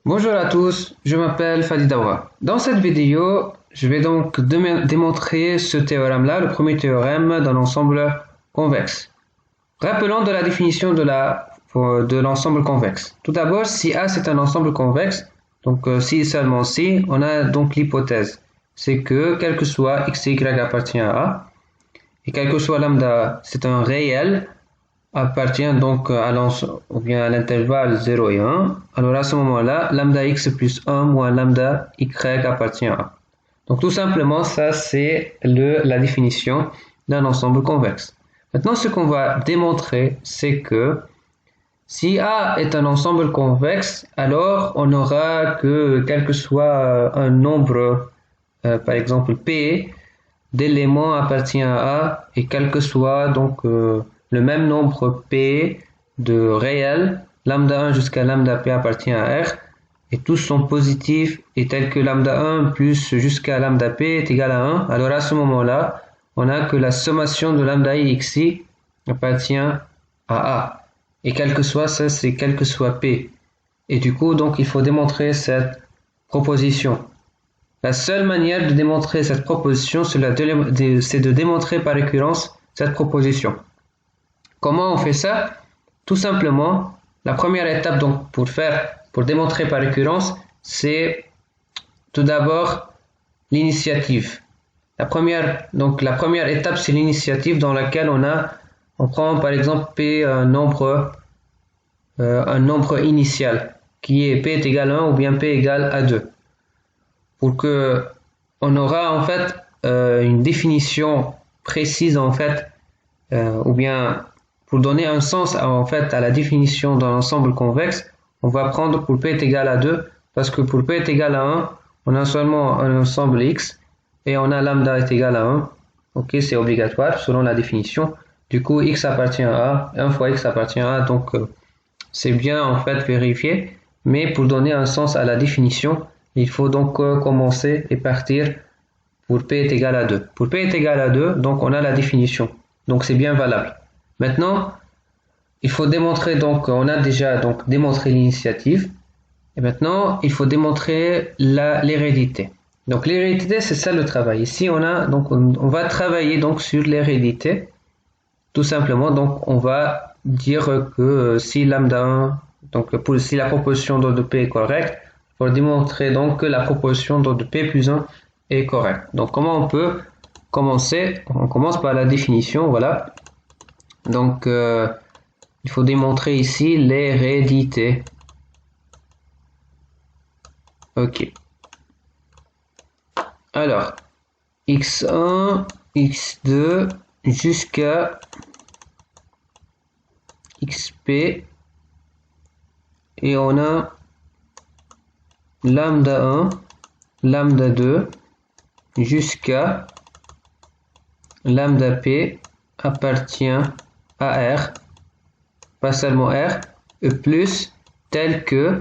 Bonjour à tous, je m'appelle Fadi Dawa. Dans cette vidéo, je vais donc démontrer ce théorème-là, le premier théorème d'un ensemble convexe. Rappelons de la définition de l'ensemble convexe. Tout d'abord, si A c'est un ensemble convexe, donc si seulement si, on a donc l'hypothèse. C'est que quel que soit x et y appartient à A, et quel que soit lambda, c'est un réel, appartient donc à l'intervalle 0 et 1, alors à ce moment-là, lambda x plus 1 moins lambda y appartient à A. Donc tout simplement, ça c'est la définition d'un ensemble convexe. Maintenant, ce qu'on va démontrer, c'est que si A est un ensemble convexe, alors on aura que quel que soit un nombre, par exemple P, d'éléments appartient à A, et quel que soit donc le même nombre P de réels, lambda 1 jusqu'à lambda P appartient à R, et tous sont positifs, et tel que lambda 1 plus jusqu'à lambda P est égal à 1, alors à ce moment-là, on a que la sommation de lambda I et xi appartient à A. Et quel que soit ça, c'est quel que soit P. Et du coup, donc, il faut démontrer cette proposition. La seule manière de démontrer cette proposition, c'est de démontrer par récurrence cette proposition. Comment on fait ça? Tout simplement, la première étape donc pour démontrer par récurrence, c'est tout d'abord l'initiative. La première étape, c'est l'initiative dans laquelle on prend par exemple P un nombre initial qui est P est égal à 1 ou bien P égale à 2. Pour que on aura en fait une définition précise en fait, ou bien pour donner un sens en fait à la définition d'un ensemble convexe, on va prendre pour P est égal à 2, parce que pour P est égal à 1, on a seulement un ensemble X, et on a lambda est égal à 1, ok, c'est obligatoire selon la définition, du coup X appartient à A, 1 fois X appartient à A, donc c'est bien en fait vérifié, mais pour donner un sens à la définition, il faut donc commencer et partir pour P est égal à 2. Pour P est égal à 2, donc on a la définition, donc c'est bien valable. Maintenant, il faut démontrer, donc on a déjà donc démontré l'initiative, et maintenant il faut démontrer l'hérédité. Donc l'hérédité, c'est ça le travail. Ici on va travailler donc sur l'hérédité, tout simplement. Donc on va dire que si lambda 1, donc si la proposition d'ordre de P est correcte, pour démontrer donc que la proposition d'ordre de P plus 1 est correcte. Donc comment on peut commencer? On commence par la définition, voilà. Donc il faut démontrer ici l'hérédité. Ok. Alors, x1, x2 jusqu'à xp, et on a lambda 1, lambda 2 jusqu'à lambda p appartient à R, pas seulement R, et plus tel que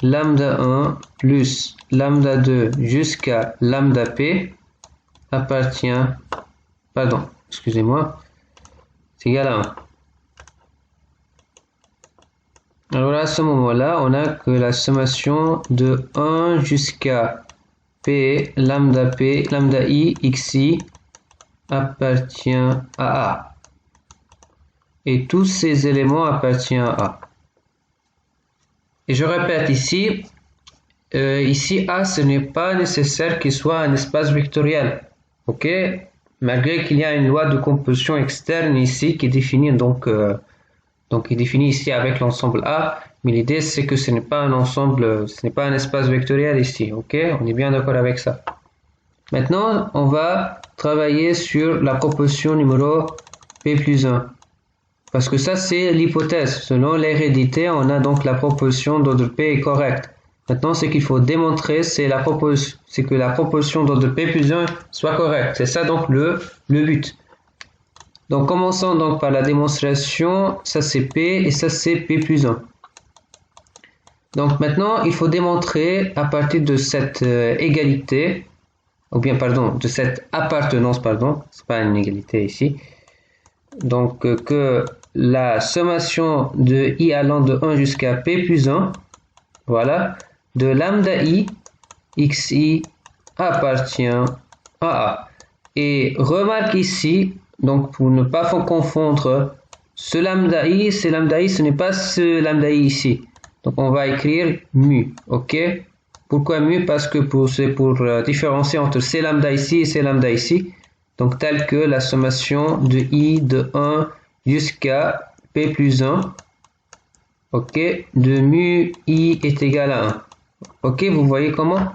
lambda 1 plus lambda 2 jusqu'à lambda p appartient, pardon, excusez-moi, c'est égal à 1. Alors à ce moment-là, on a que la sommation de 1 jusqu'à p lambda I xi appartient à A. Et tous ces éléments appartiennent à A. Et je répète ici, ici A, ce n'est pas nécessaire qu'il soit un espace vectoriel. Ok? Malgré qu'il y a une loi de composition externe ici qui définit donc est défini ici avec l'ensemble A, mais l'idée c'est que ce n'est pas un ensemble, ce n'est pas un espace vectoriel ici, ok? On est bien d'accord avec ça. Maintenant, on va travailler sur la proposition numéro P plus 1. Parce que ça c'est l'hypothèse. Selon l'hérédité, on a donc la proposition d'ordre P est correcte. Maintenant, ce qu'il faut démontrer, c'est que la proposition d'ordre P plus 1 soit correcte. C'est ça donc le but. Donc commençons donc par la démonstration, ça c'est P et ça c'est P plus 1. Donc maintenant il faut démontrer à partir de cette égalité, ou bien pardon, de cette appartenance, pardon, c'est pas une égalité ici, donc que la sommation de I allant de 1 jusqu'à P plus 1, voilà, de lambda i, xi appartient à A. Et remarque ici, donc pour ne pas confondre, ce lambda i, ce n'est pas ce lambda i ici. Donc on va écrire mu, ok? Pourquoi mu? Parce que c'est pour différencier entre c lambda ici et c lambda ici. Donc tel que la sommation de i de 1 jusqu'à p plus 1, ok, de mu i est égal à 1. Ok, vous voyez comment?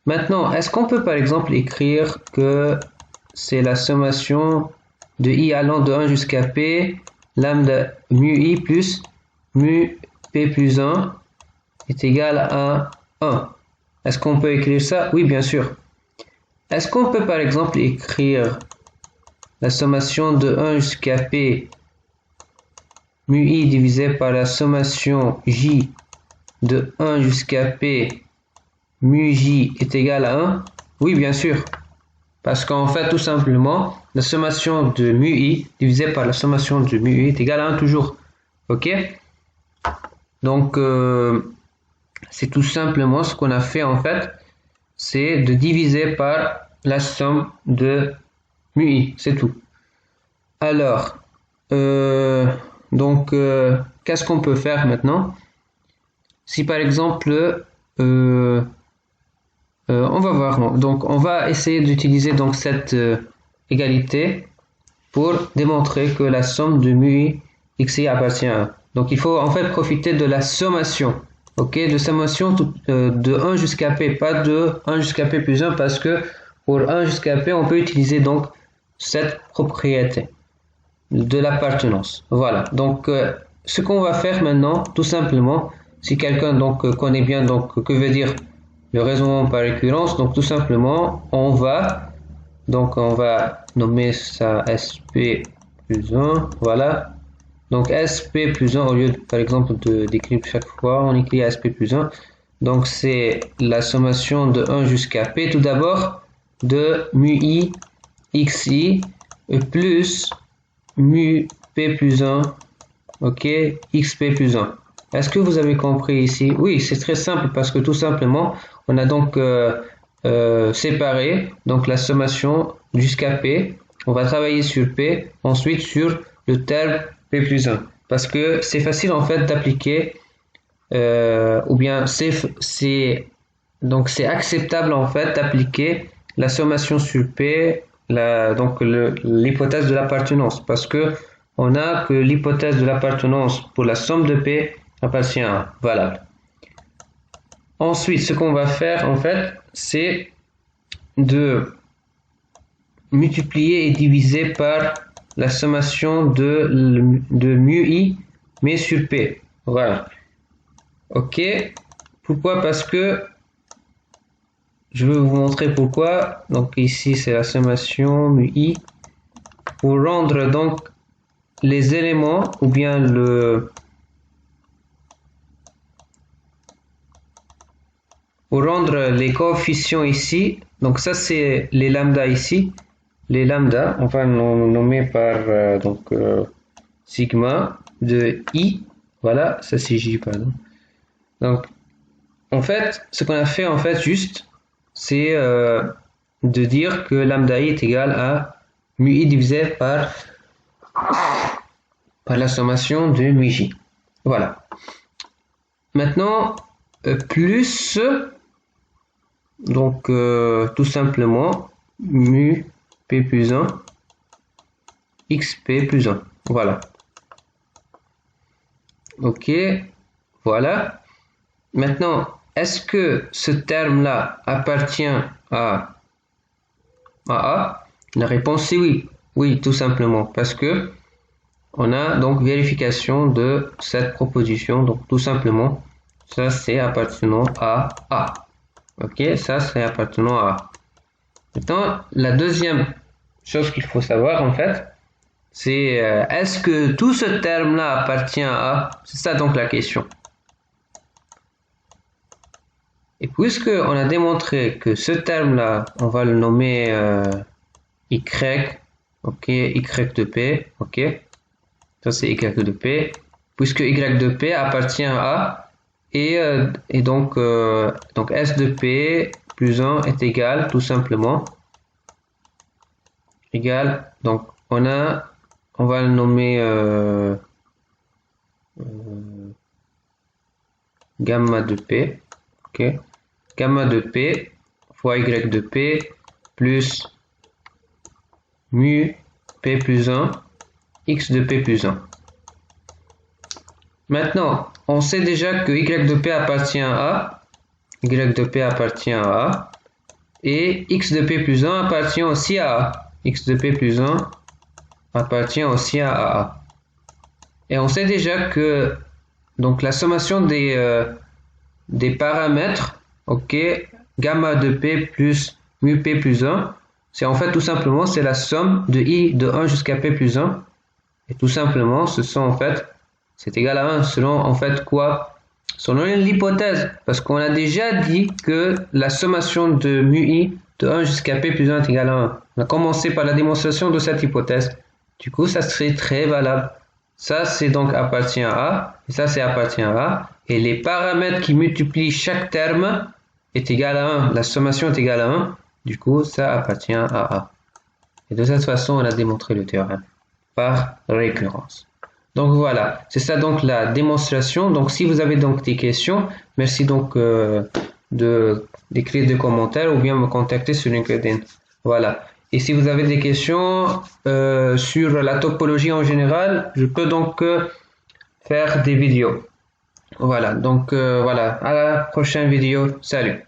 Maintenant, est-ce qu'on peut par exemple écrire que c'est la sommation de i allant de 1 jusqu'à p, lambda mu i plus mu p plus 1 est égal à 1. Est-ce qu'on peut écrire ça? Oui, bien sûr. Est-ce qu'on peut par exemple écrire la sommation de 1 jusqu'à p mu i divisé par la sommation j de 1 jusqu'à p mu j est égal à 1? Oui, bien sûr. Parce qu'en fait, tout simplement, la sommation de mu i divisé par la sommation de mu i est égal à 1 toujours. Ok? Donc, c'est tout simplement ce qu'on a fait en fait, c'est de diviser par la somme de mu i, c'est tout. Alors, qu'est-ce qu'on peut faire maintenant? Si par exemple, on va voir, donc on va essayer d'utiliser donc cette égalité pour démontrer que la somme de mu i xi appartient à 1. Donc il faut en fait profiter de la sommation, ok, de sommation de 1 jusqu'à p, pas de 1 jusqu'à p plus 1, parce que pour 1 jusqu'à p, on peut utiliser donc cette propriété de l'appartenance. Voilà, donc ce qu'on va faire maintenant, tout simplement, si quelqu'un donc connaît bien donc que veut dire le raisonnement par récurrence, donc tout simplement, on va nommer ça SP plus 1, voilà. Donc SP plus 1, au lieu par exemple d'écrire chaque fois, on écrit SP plus 1. Donc c'est la sommation de 1 jusqu'à P tout d'abord de mu i xi plus mu P plus 1, ok, xP plus 1. Est-ce que vous avez compris ici? Oui, c'est très simple parce que tout simplement, on a donc séparé donc la sommation jusqu'à P. On va travailler sur P, ensuite sur le terme P plus 1. Parce que c'est facile en fait d'appliquer, ou bien c'est acceptable en fait d'appliquer la sommation sur P, donc l'hypothèse de l'appartenance. Parce que on a que l'hypothèse de l'appartenance pour la somme de P appartient à 1. Valable. Ensuite, ce qu'on va faire, en fait, c'est de multiplier et diviser par la sommation de mu i, mais sur P. Voilà. Ok. Pourquoi? Parce que je vais vous montrer pourquoi. Donc ici, c'est la sommation mu i. Pour rendre donc les éléments, ou bien pour rendre les coefficients ici, donc ça c'est les lambda ici, les lambda, on va nommer par sigma de i, voilà, ça c'est j, pardon. Donc, en fait, ce qu'on a fait en fait juste, c'est de dire que lambda i est égal à mu i divisé par la sommation de mu j. Voilà. Maintenant, plus, donc tout simplement, mu p plus 1, xp plus 1. Voilà. Ok, voilà. Maintenant, est-ce que ce terme-là appartient à A? La réponse est oui. Oui, tout simplement. Parce que on a donc vérification de cette proposition. Donc tout simplement, ça c'est appartenant à A. Ok, ça c'est appartenant à A. Maintenant, la deuxième chose qu'il faut savoir en fait, c'est est-ce que tout ce terme-là appartient à A? C'est ça donc la question. Et puisque on a démontré que ce terme-là, on va le nommer y, ok, y de p, ok, ça c'est y de p, puisque y de p appartient à A, Et donc S de P plus 1 est égal, tout simplement, égal, donc on va le nommer gamma de P, ok, gamma de P fois Y de P plus mu P plus 1, X de P plus 1. Maintenant, on sait déjà que Y de P appartient à A, Y de P appartient à A, et X de P plus 1 appartient aussi à A. X de P plus 1 appartient aussi à A. Et on sait déjà que donc la sommation des paramètres, ok, gamma de P plus mu P plus 1, c'est en fait tout simplement c'est la somme de I de 1 jusqu'à P plus 1. Et tout simplement, c'est égal à 1 selon en fait quoi? Selon l'hypothèse, parce qu'on a déjà dit que la sommation de mu i de 1 jusqu'à P plus 1 est égal à 1. On a commencé par la démonstration de cette hypothèse. Du coup, ça serait très valable. Ça, c'est donc appartient à A, et ça, c'est appartient à A. Et les paramètres qui multiplient chaque terme est égal à 1. La sommation est égale à 1. Du coup, ça appartient à A. Et de cette façon, on a démontré le théorème par récurrence. Donc voilà, c'est ça donc la démonstration. Donc si vous avez donc des questions, merci donc d'écrire des commentaires ou bien me contacter sur LinkedIn. Voilà. Et si vous avez des questions sur la topologie en général, je peux donc faire des vidéos. Voilà, donc voilà, à la prochaine vidéo. Salut.